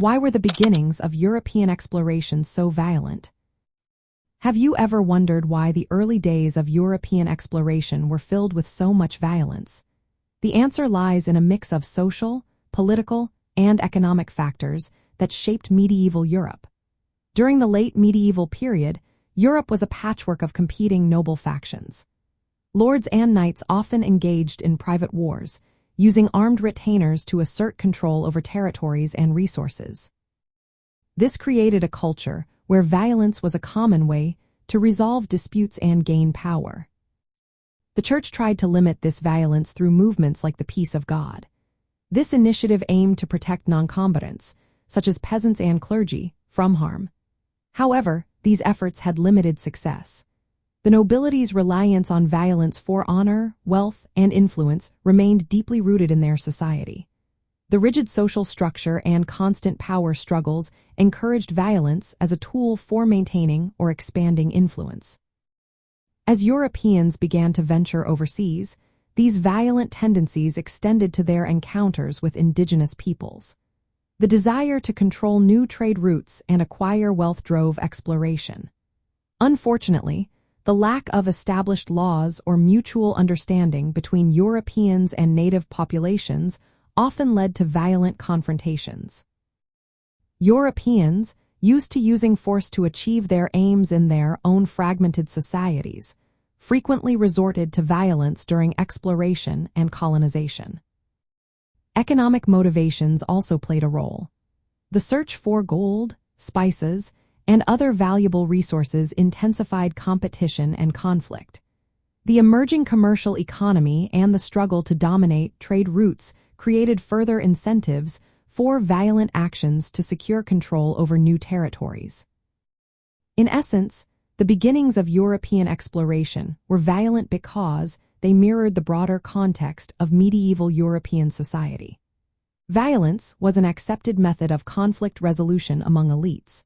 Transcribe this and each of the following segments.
Why were the beginnings of European exploration so violent? Have you ever wondered why the early days of European exploration were filled with so much violence? The answer lies in a mix of social, political, and economic factors that shaped medieval Europe. During the late medieval period, Europe was a patchwork of competing noble factions. Lords and knights often engaged in private wars, using armed retainers to assert control over territories and resources. This created a culture where violence was a common way to resolve disputes and gain power. The Church tried to limit this violence through movements like the Peace of God. This initiative aimed to protect non-combatants, such as peasants and clergy, from harm. However, these efforts had limited success. The nobility's reliance on violence for honor, wealth, and influence remained deeply rooted in their society. The rigid social structure and constant power struggles encouraged violence as a tool for maintaining or expanding influence. As Europeans began to venture overseas, these violent tendencies extended to their encounters with indigenous peoples. The desire to control new trade routes and acquire wealth drove exploration. Unfortunately, the lack of established laws or mutual understanding between Europeans and native populations often led to violent confrontations. Europeans, used to using force to achieve their aims in their own fragmented societies, frequently resorted to violence during exploration and colonization. Economic motivations also played a role. The search for gold, spices, and other valuable resources intensified competition and conflict. The emerging commercial economy and the struggle to dominate trade routes created further incentives for violent actions to secure control over new territories. In essence, the beginnings of European exploration were violent because they mirrored the broader context of medieval European society. Violence was an accepted method of conflict resolution among elites.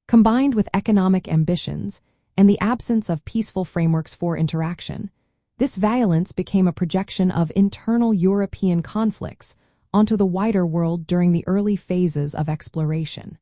Combined with economic ambitions and the absence of peaceful frameworks for interaction, this violence became a projection of internal European conflicts onto the wider world during the early phases of exploration.